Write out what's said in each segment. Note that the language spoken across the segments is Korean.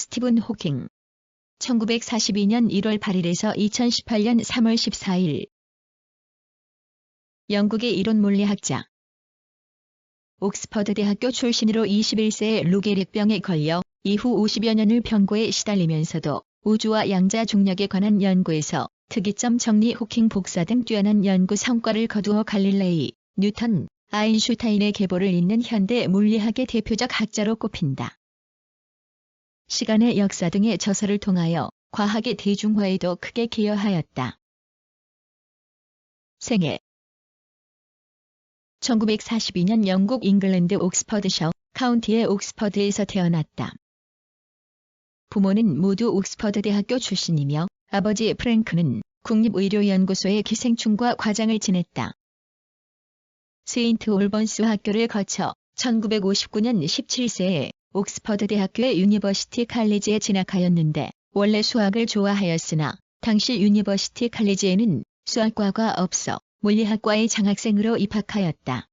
스티븐 호킹. 1942년 1월 8일에서 2018년 3월 14일. 영국의 이론 물리학자. 옥스퍼드 대학교 출신으로 21세에 루게릭병에 걸려 이후 50여 년을 병고에 시달리면서도 우주와 양자 중력에 관한 연구에서 특이점 정리, 호킹 복사 등 뛰어난 연구 성과를 거두어 갈릴레이, 뉴턴, 아인슈타인의 계보를 잇는 현대 물리학의 대표적 학자로 꼽힌다. 시간의 역사 등의 저서를 통하여 과학의 대중화에도 크게 기여하였다. 생애 1942년 영국 잉글랜드 옥스퍼드셔 카운티의 옥스퍼드에서 태어났다. 부모는 모두 옥스퍼드 대학교 출신이며 아버지 프랭크는 국립의료연구소의 기생충과 과장을 지냈다. 세인트 올번스 학교를 거쳐 1959년 17세에 옥스퍼드 대학교의 유니버시티 칼리지에 진학하였는데 원래 수학을 좋아하였으나 당시 유니버시티 칼리지에는 수학과가 없어 물리학과의 장학생으로 입학하였다.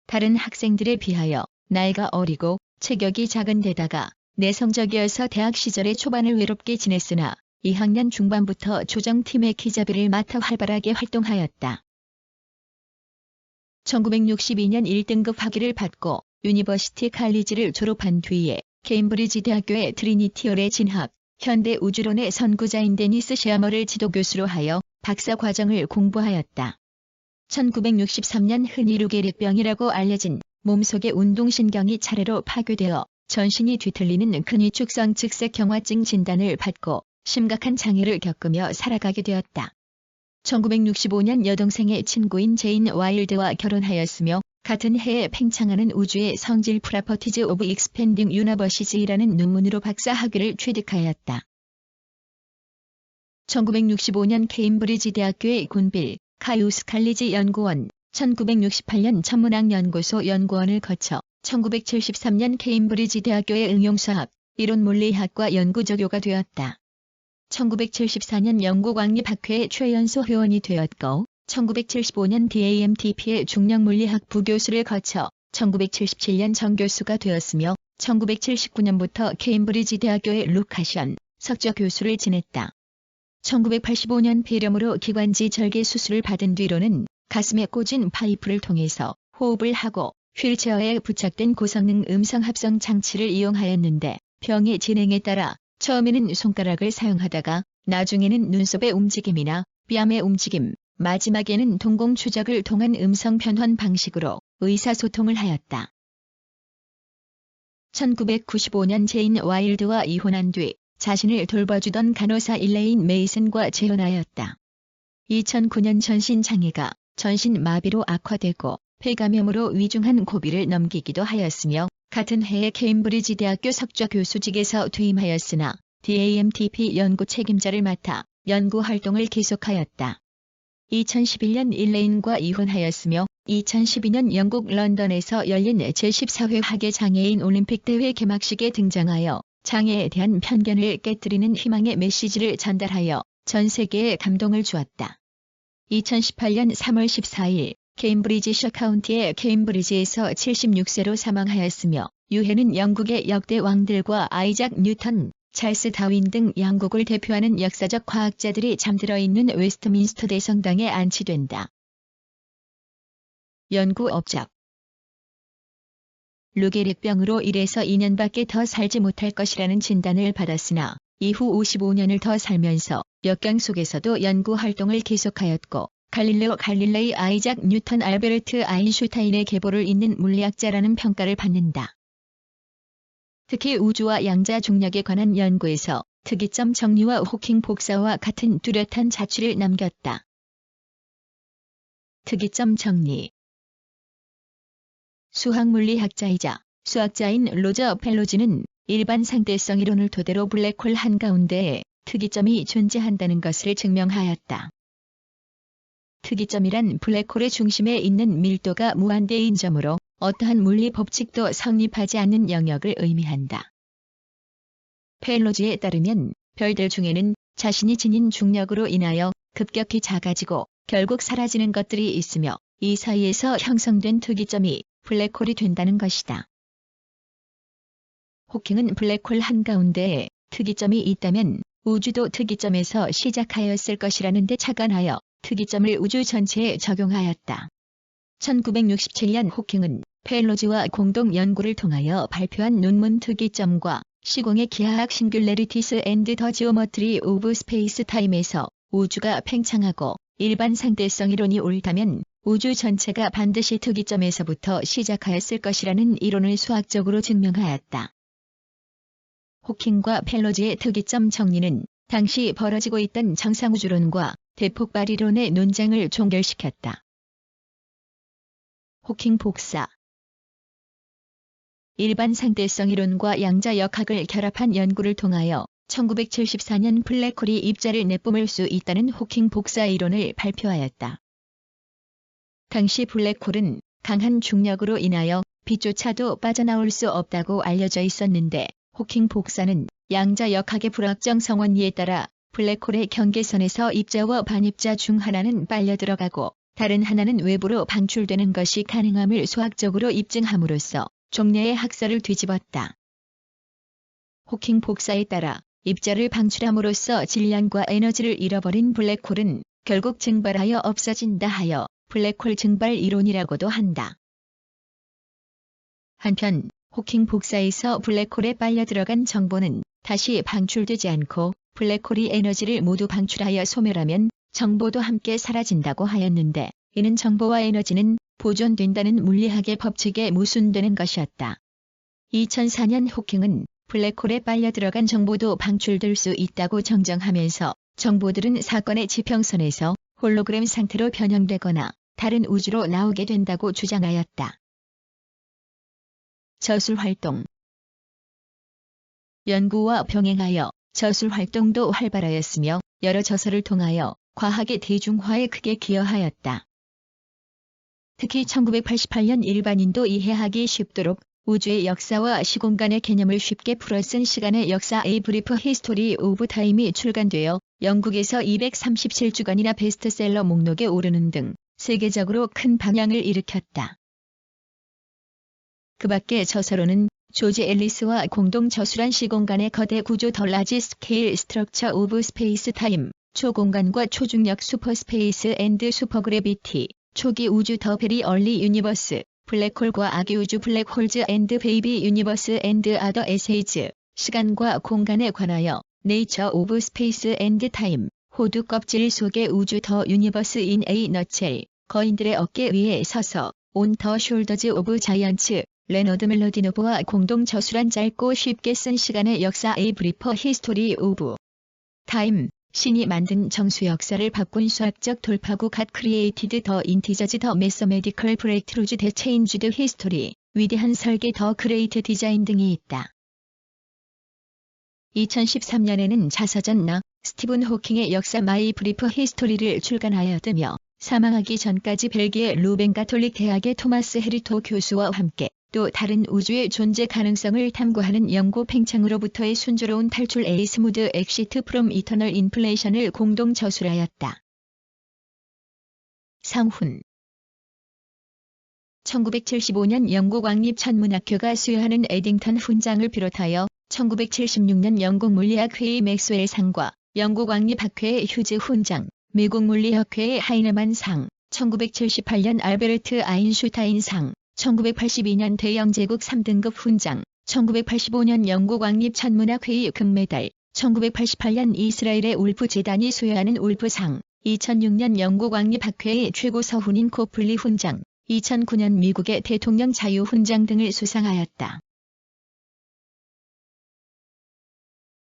다른 학생들에 비하여 나이가 어리고 체격이 작은 데다가 내성적이어서 대학 시절의 초반을 외롭게 지냈으나 2학년 중반부터 조정팀의 기자비를 맡아 활발하게 활동하였다. 1962년 1등급 학위를 받고 유니버시티 칼리지를 졸업한 뒤에 케임브리지 대학교의 트리니티홀에 진학, 현대 우주론의 선구자인 데니스 셰아머를 지도교수로 하여 박사 과정을 공부하였다. 1963년 흔히 루게릭병이라고 알려진 몸속의 운동신경이 차례로 파괴되어 전신이 뒤틀리는 근위축성 측색경화증 진단을 받고 심각한 장애를 겪으며 살아가게 되었다. 1965년 여동생의 친구인 제인 와일드와 결혼하였으며 같은 해에 팽창하는 우주의 성질 프로퍼티즈 오브 익스펜딩 유니버시즈이라는 논문으로 박사 학위를 취득하였다. 1965년 케임브리지 대학교의 곤빌 카이우스 칼리지 연구원, 1968년 천문학연구소 연구원을 거쳐 1973년 케임브리지 대학교의 응용수학, 이론물리학과 연구조교가 되었다. 1974년 영국 왕립학회의 최연소 회원이 되었고 1975년 DAMTP의 중력물리학 부교수를 거쳐 1977년 정교수가 되었으며 1979년부터 케임브리지 대학교의 루카션 석좌 교수를 지냈다. 1985년 폐렴으로 기관지 절개 수술을 받은 뒤로는 가슴에 꽂은 파이프를 통해서 호흡을 하고 휠체어에 부착된 고성능 음성 합성 장치를 이용하였는데 병의 진행에 따라 처음에는 손가락을 사용하다가 나중에는 눈썹의 움직임이나 뺨의 움직임, 마지막에는 동공 추적을 통한 음성 변환 방식으로 의사소통을 하였다. 1995년 제인 와일드와 이혼한 뒤 자신을 돌봐주던 간호사 일레인 메이슨과 재혼하였다. 2009년 전신 장애가 전신 마비로 악화되고 폐감염으로 위중한 고비를 넘기기도 하였으며 같은 해에 케임브리지 대학교 석좌 교수직에서 퇴임하였으나 DAMTP 연구 책임자를 맡아 연구 활동을 계속하였다. 2011년 일레인과 이혼하였으며 2012년 영국 런던에서 열린 제14회 학예장애인 올림픽 대회 개막식에 등장하여 장애에 대한 편견을 깨뜨리는 희망의 메시지를 전달하여 전 세계에 감동을 주었다. 2018년 3월 14일 케임브리지셔 카운티의 케임브리지에서 76세로 사망하였으며 유해는 영국의 역대 왕들과 아이작 뉴턴, 찰스 다윈 등 영국을 대표하는 역사적 과학자들이 잠들어 있는 웨스트민스터 대성당에 안치된다. 연구 업적 루게릭병으로 1에서 2년밖에 더 살지 못할 것이라는 진단을 받았으나 이후 55년을 더 살면서 역경 속에서도 연구 활동을 계속하였고 갈릴레오 갈릴레이 아이작 뉴턴 알베르트 아인슈타인의 계보를 잇는 물리학자라는 평가를 받는다. 특히 우주와 양자 중력에 관한 연구에서 특이점 정리와 호킹 복사와 같은 뚜렷한 자취를 남겼다. 특이점 정리 수학물리학자이자 수학자인 로저 펠로즈는 일반 상대성 이론을 토대로 블랙홀 한가운데에 특이점이 존재한다는 것을 증명하였다. 특이점이란 블랙홀의 중심에 있는 밀도가 무한대인 점으로 어떠한 물리 법칙도 성립하지 않는 영역을 의미한다. 펠로즈에 따르면 별들 중에는 자신이 지닌 중력으로 인하여 급격히 작아지고 결국 사라지는 것들이 있으며 이 사이에서 형성된 특이점이 블랙홀이 된다는 것이다. 호킹은 블랙홀 한가운데에 특이점이 있다면 우주도 특이점에서 시작하였을 것이라는 데 착안하여 특이점을 우주 전체에 적용하였다. 1967년 호킹은 펠로즈와 공동 연구를 통하여 발표한 논문 특이점과 시공의 기하학 싱귤레리티스 앤드 더 지오머트리 오브 스페이스 타임에서 우주가 팽창하고 일반 상대성 이론이 옳다면 우주 전체가 반드시 특이점에서부터 시작하였을 것이라는 이론을 수학적으로 증명하였다. 호킹과 펠로즈의 특이점 정리는 당시 벌어지고 있던 정상우주론과 대폭발 이론의 논쟁을 종결시켰다. 호킹 복사. 일반 상대성 이론과 양자역학을 결합한 연구를 통하여 1974년 블랙홀이 입자를 내뿜을 수 있다는 호킹 복사 이론을 발표하였다. 당시 블랙홀은 강한 중력으로 인하여 빛조차도 빠져나올 수 없다고 알려져 있었는데 호킹 복사는 양자역학의 불확정 성원리에 따라 블랙홀의 경계선에서 입자와 반입자 중 하나는 빨려 들어가고 다른 하나는 외부로 방출되는 것이 가능함을 수학적으로 입증함으로써 종래의 학설을 뒤집었다. 호킹 복사에 따라 입자를 방출함으로써 질량과 에너지를 잃어버린 블랙홀은 결국 증발하여 없어진다 하여 블랙홀 증발 이론이라고도 한다. 한편 호킹 복사에서 블랙홀에 빨려 들어간 정보는 다시 방출되지 않고 블랙홀이 에너지를 모두 방출하여 소멸하면 정보도 함께 사라진다고 하였는데 이는 정보와 에너지는 보존된다는 물리학의 법칙에 모순되는 것이었다. 2004년 호킹은 블랙홀에 빨려 들어간 정보도 방출될 수 있다고 정정하면서 정보들은 사건의 지평선에서 홀로그램 상태로 변형되거나 다른 우주로 나오게 된다고 주장하였다. 저술활동. 연구와 병행하여 저술활동도 활발하였으며 여러 저서를 통하여 과학의 대중화에 크게 기여하였다. 특히 1988년 일반인도 이해하기 쉽도록 우주의 역사와 시공간의 개념을 쉽게 풀어 쓴 시간의 역사 A Brief History of Time이 출간되어 영국에서 237주간이나 베스트셀러 목록에 오르는 등 세계적으로 큰 방향을 일으켰다. 그 밖의 저서로는 조지 앨리스와 공동 저술한 시공간의 거대 구조 더 라지 스케일 스트럭처 오브 스페이스 타임, 초공간과 초중력 슈퍼스페이스 앤드 슈퍼그래비티, 초기 우주 더 베리 얼리 유니버스, 블랙홀과 아기 우주 블랙홀즈 앤드 베이비 유니버스 앤드 아더 에세이즈, 시간과 공간에 관하여 네이처 오브 스페이스 앤드 타임, 호두 껍질 속의 우주 더 유니버스 인 에이 너첼, 거인들의 어깨 위에 서서 온 더 숄더즈 오브 자이언츠, 레너드 멜로디노브와 공동 저술한 짧고 쉽게 쓴 시간의 역사 A Brief History of Time, 신이 만든 정수 역사를 바꾼 수학적 돌파구 갓 크리에이티드 더 인티저즈 더 매서메디컬 브레이크트루즈 대 체인지드 히스토리, 위대한 설계 더 그레이트 디자인 등이 있다. 2013년에는 자서전 나 스티븐 호킹의 역사 마이 브리프 히스토리를 출간하였으며 사망하기 전까지 벨기에 루벤 가톨릭 대학의 토마스 헤리토 교수와 함께 또 다른 우주의 존재 가능성을 탐구하는 영구 팽창으로부터의 순조로운 탈출 A 스무드 엑시트 프롬 이터널 인플레이션을 공동 저술하였다. 상훈. 1975년 영국 왕립천문학교가 수여하는 에딩턴 훈장을 비롯하여 1976년 영국 물리학회의 맥스웰상과 영국 왕립학회의 휴즈 훈장, 미국 물리학회의 하이네만 상, 1978년 알베르트 아인슈타인상, 1982년 대영제국 3등급 훈장, 1985년 영국 왕립천문학회의 금메달, 1988년 이스라엘의 울프 재단이 수여하는 울프상, 2006년 영국 왕립학회의 최고 서훈인 코플리 훈장, 2009년 미국의 대통령 자유훈장 등을 수상하였다.